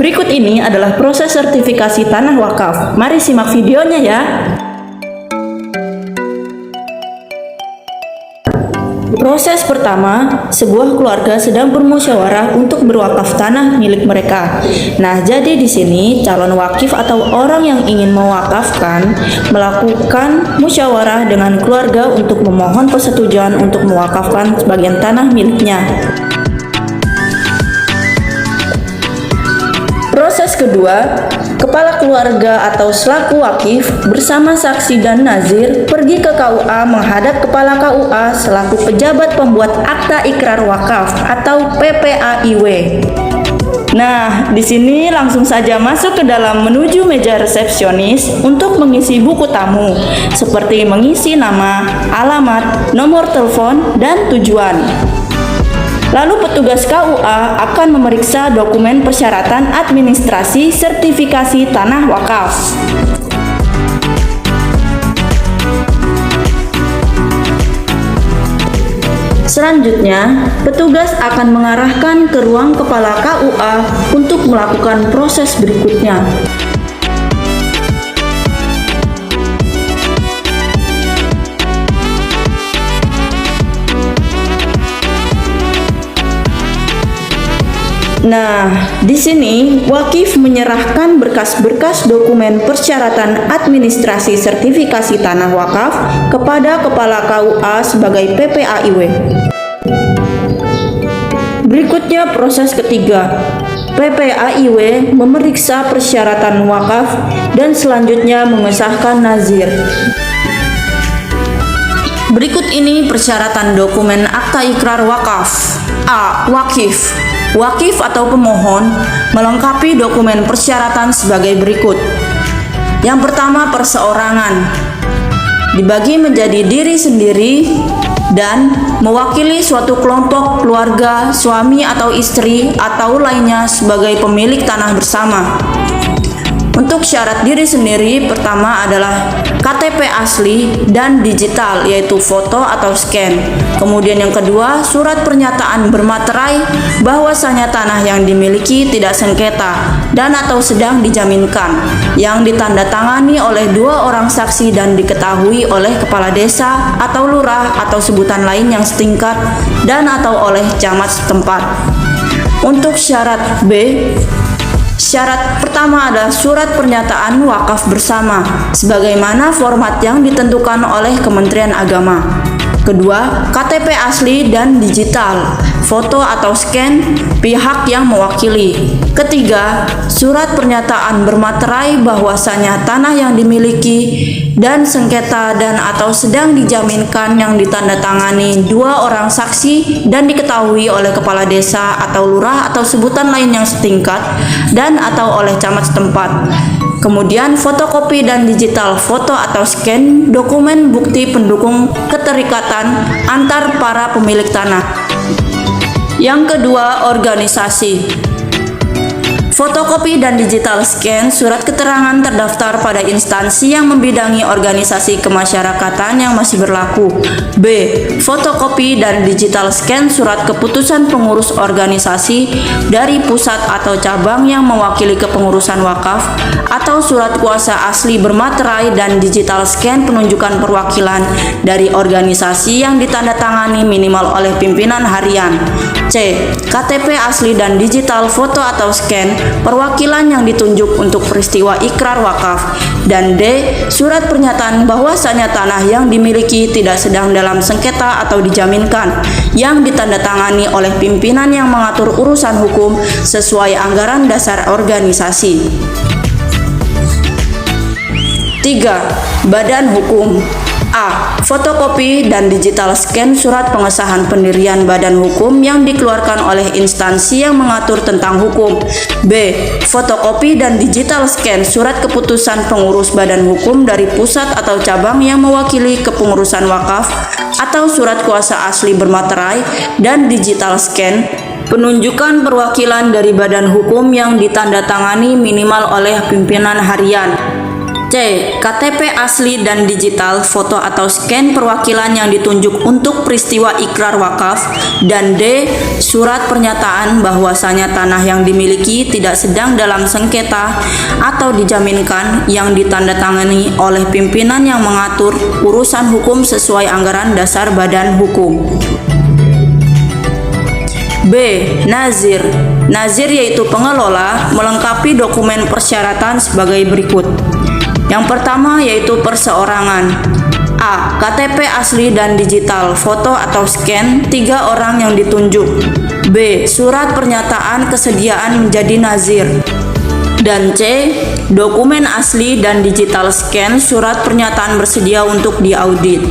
Berikut ini adalah proses sertifikasi tanah wakaf. Mari simak videonya ya. Proses pertama, sebuah keluarga sedang bermusyawarah untuk berwakaf tanah milik mereka. Nah, jadi di sini calon wakif atau orang yang ingin mewakafkan melakukan musyawarah dengan keluarga untuk memohon persetujuan untuk mewakafkan sebagian tanah miliknya. Proses kedua, kepala keluarga atau selaku wakif bersama saksi dan nazir pergi ke KUA menghadap kepala KUA selaku pejabat pembuat akta ikrar wakaf atau PPAIW. Nah, di sini langsung saja masuk ke dalam menuju meja resepsionis untuk mengisi buku tamu, seperti mengisi nama, alamat, nomor telepon, dan tujuan. Lalu petugas KUA akan memeriksa dokumen persyaratan administrasi sertifikasi tanah wakaf. Selanjutnya, petugas akan mengarahkan ke ruang kepala KUA untuk melakukan proses berikutnya. Nah, di sini wakif menyerahkan berkas-berkas dokumen persyaratan administrasi sertifikasi tanah wakaf kepada kepala KUA sebagai PPAIW. Berikutnya proses ketiga. PPAIW memeriksa persyaratan wakaf dan selanjutnya mengesahkan nazir. Berikut ini persyaratan dokumen akta ikrar wakaf. A. Wakif. Wakif atau pemohon melengkapi dokumen persyaratan sebagai berikut. Yang pertama, perseorangan. Dibagi menjadi diri sendiri dan mewakili suatu kelompok keluarga, suami atau istri atau lainnya sebagai pemilik tanah bersama. Untuk syarat diri sendiri, pertama adalah KTP asli dan digital, yaitu foto atau scan. Kemudian yang kedua, surat pernyataan bermaterai bahwasanya tanah yang dimiliki tidak sengketa dan atau sedang dijaminkan, yang ditandatangani oleh 2 orang saksi dan diketahui oleh kepala desa atau lurah atau sebutan lain yang setingkat dan atau oleh camat setempat. Untuk syarat B, syarat pertama adalah surat pernyataan wakaf bersama, sebagaimana format yang ditentukan oleh Kementerian Agama. Kedua, KTP asli dan digital, foto atau scan pihak yang mewakili. Ketiga, surat pernyataan bermaterai bahwasanya tanah yang dimiliki dan sengketa dan atau sedang dijaminkan yang ditandatangani 2 orang saksi dan diketahui oleh kepala desa atau lurah atau sebutan lain yang setingkat dan atau oleh camat setempat. Kemudian fotokopi dan digital foto atau scan dokumen bukti pendukung keterikatan antar para pemilik tanah. Yang kedua, organisasi. Fotokopi dan digital scan surat keterangan terdaftar pada instansi yang membidangi organisasi kemasyarakatan yang masih berlaku. B. Fotokopi dan digital scan surat keputusan pengurus organisasi dari pusat atau cabang yang mewakili kepengurusan wakaf atau surat kuasa asli bermaterai dan digital scan penunjukan perwakilan dari organisasi yang ditandatangani minimal oleh pimpinan harian. C. KTP asli dan digital foto atau scan perwakilan yang ditunjuk untuk peristiwa ikrar wakaf. Dan D. Surat pernyataan bahwasanya tanah yang dimiliki tidak sedang dalam sengketa atau dijaminkan, yang ditandatangani oleh pimpinan yang mengatur urusan hukum sesuai anggaran dasar organisasi. 3. Badan hukum. A. Fotokopi dan digital scan surat pengesahan pendirian badan hukum yang dikeluarkan oleh instansi yang mengatur tentang hukum. B. Fotokopi dan digital scan surat keputusan pengurus badan hukum dari pusat atau cabang yang mewakili kepengurusan wakaf atau surat kuasa asli bermaterai dan digital scan penunjukan perwakilan dari badan hukum yang ditandatangani minimal oleh pimpinan harian. C. KTP asli dan digital, foto atau scan perwakilan yang ditunjuk untuk peristiwa ikrar wakaf. Dan D. Surat pernyataan bahwasanya tanah yang dimiliki tidak sedang dalam sengketa atau dijaminkan yang ditandatangani oleh pimpinan yang mengatur urusan hukum sesuai anggaran dasar badan hukum. B. Nazir. Nazir yaitu pengelola, melengkapi dokumen persyaratan sebagai berikut. Yang pertama yaitu perseorangan. A. KTP asli dan digital, foto atau scan 3 orang yang ditunjuk. B. Surat pernyataan kesediaan menjadi nazir. Dan C. Dokumen asli dan digital scan surat pernyataan bersedia untuk diaudit.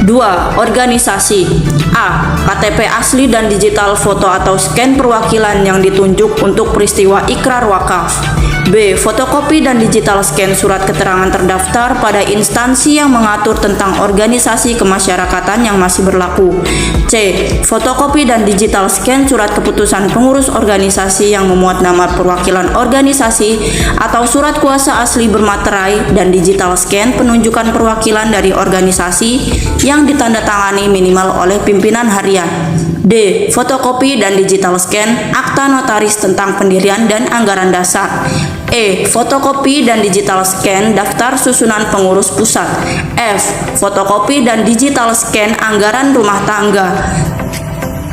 2. Organisasi. A. KTP asli dan digital, foto atau scan perwakilan yang ditunjuk untuk peristiwa ikrar wakaf. B. Fotokopi dan digital scan surat keterangan terdaftar pada instansi yang mengatur tentang organisasi kemasyarakatan yang masih berlaku. C. Fotokopi dan digital scan surat keputusan pengurus organisasi yang memuat nama perwakilan organisasi atau surat kuasa asli bermaterai dan digital scan penunjukan perwakilan dari organisasi yang ditandatangani minimal oleh pimpinan harian. D. Fotokopi dan digital scan akta notaris tentang pendirian dan anggaran dasar. E. Fotokopi dan digital scan daftar susunan pengurus pusat. F. Fotokopi dan digital scan anggaran rumah tangga.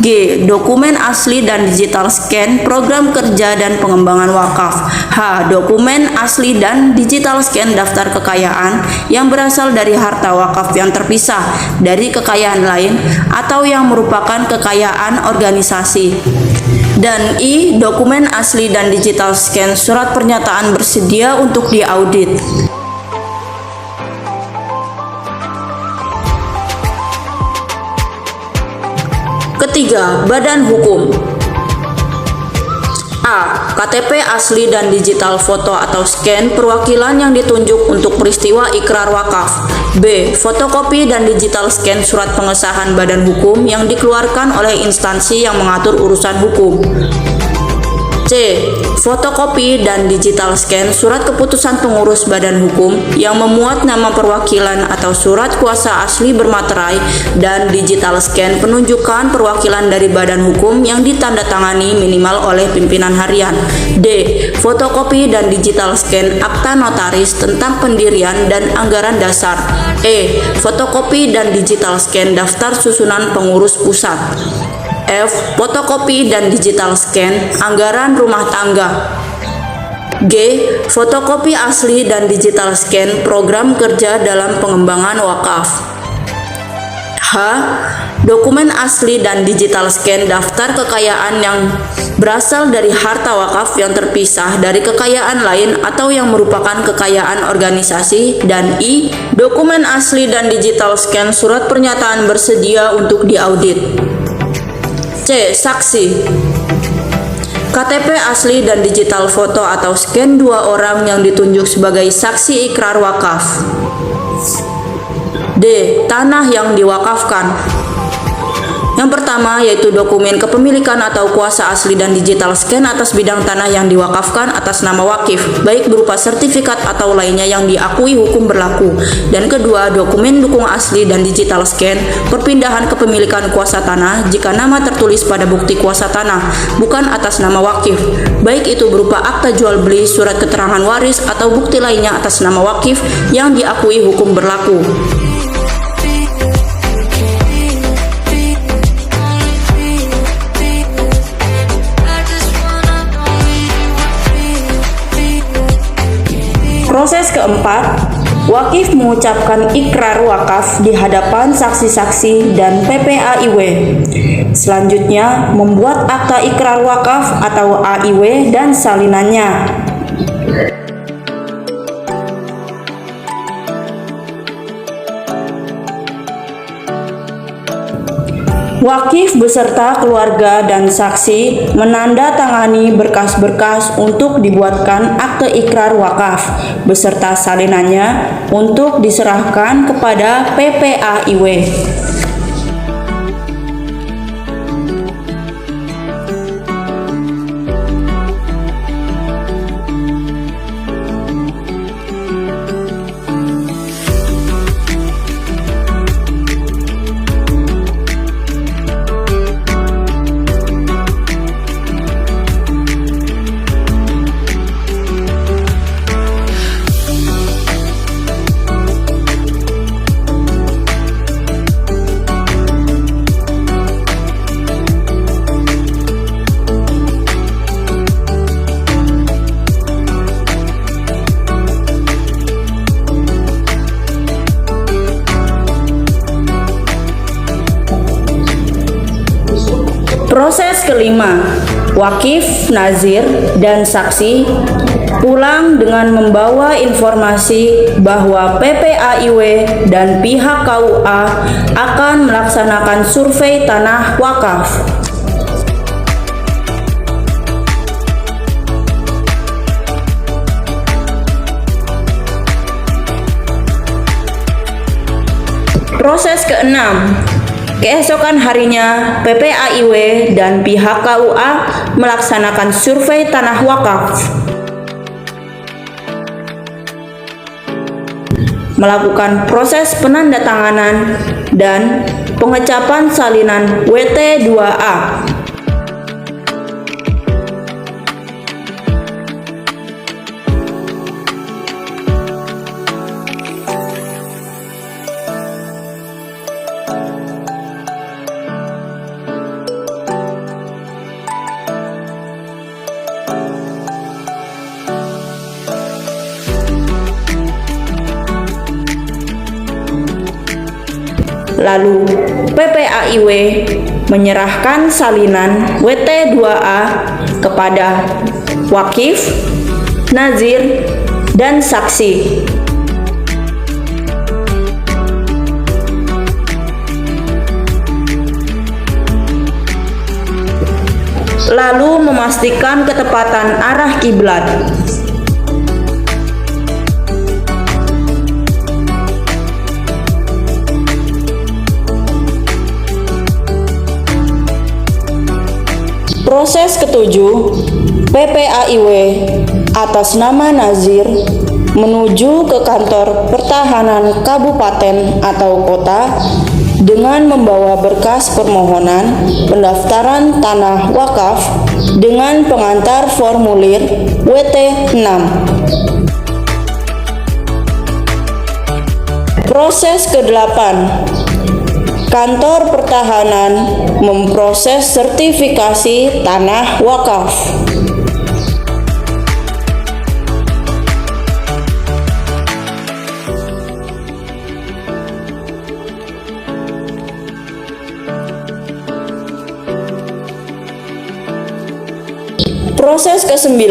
G. Dokumen asli dan digital scan program kerja dan pengembangan wakaf. H. Dokumen asli dan digital scan daftar kekayaan yang berasal dari harta wakaf yang terpisah dari kekayaan lain atau yang merupakan kekayaan organisasi. Dan I. Dokumen asli dan digital scan surat pernyataan bersedia untuk diaudit. Ketiga, badan hukum. A. KTP asli dan digital, foto atau scan perwakilan yang ditunjuk untuk peristiwa ikrar wakaf. B. Fotokopi dan digital scan surat pengesahan badan hukum yang dikeluarkan oleh instansi yang mengatur urusan hukum. C. Fotokopi dan digital scan surat keputusan pengurus badan hukum yang memuat nama perwakilan atau surat kuasa asli bermaterai dan digital scan penunjukan perwakilan dari badan hukum yang ditandatangani minimal oleh pimpinan harian. D. Fotokopi dan digital scan akta notaris tentang pendirian dan anggaran dasar. E. Fotokopi dan digital scan daftar susunan pengurus pusat. F. Fotokopi dan digital scan anggaran rumah tangga. G. Fotokopi asli dan digital scan program kerja dalam pengembangan wakaf. H. Dokumen asli dan digital scan daftar kekayaan yang berasal dari harta wakaf yang terpisah dari kekayaan lain atau yang merupakan kekayaan organisasi. Dan I. Dokumen asli dan digital scan surat pernyataan bersedia untuk diaudit. C. Saksi. KTP asli dan digital, foto atau scan 2 orang yang ditunjuk sebagai saksi ikrar wakaf. D. Tanah yang diwakafkan. Yang pertama yaitu dokumen kepemilikan atau kuasa asli dan digital scan atas bidang tanah yang diwakafkan atas nama wakif, baik berupa sertifikat atau lainnya yang diakui hukum berlaku. Dan kedua, dokumen dukung asli dan digital scan perpindahan kepemilikan kuasa tanah jika nama tertulis pada bukti kuasa tanah bukan atas nama wakif, baik itu berupa akta jual beli, surat keterangan waris atau bukti lainnya atas nama wakif yang diakui hukum berlaku. Proses keempat, wakif mengucapkan ikrar wakaf di hadapan saksi-saksi dan PPAIW. Selanjutnya, membuat akta ikrar wakaf atau AIW dan salinannya. Wakif beserta keluarga dan saksi menandatangani berkas-berkas untuk dibuatkan akte ikrar wakaf beserta salinannya untuk diserahkan kepada PPAIW. Proses kelima, wakif, nazir, dan saksi pulang dengan membawa informasi bahwa PPAIW dan pihak KUA akan melaksanakan survei tanah wakaf. Proses keenam, keesokan harinya PPAIW dan pihak KUA melaksanakan survei tanah wakaf, melakukan proses penandatanganan dan pengecapan salinan WT2A. Lalu PPAIW menyerahkan salinan WT2A kepada wakif, nazir, dan saksi. Lalu memastikan ketepatan arah kiblat. Proses ketujuh, PPAIW atas nama nazir menuju ke kantor pertahanan kabupaten atau kota dengan membawa berkas permohonan pendaftaran tanah wakaf dengan pengantar formulir WT6. Proses ke-8, kantor pertahanan memproses sertifikasi tanah wakaf. Proses ke-9,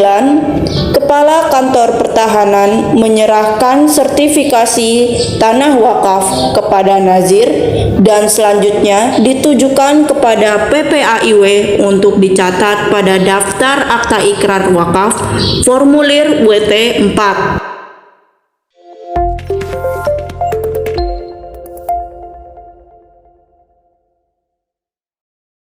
Kepala Kantor Pertahanan menyerahkan sertifikasi tanah wakaf kepada nazir dan selanjutnya ditujukan kepada PPAIW untuk dicatat pada daftar akta ikrar wakaf formulir WT4.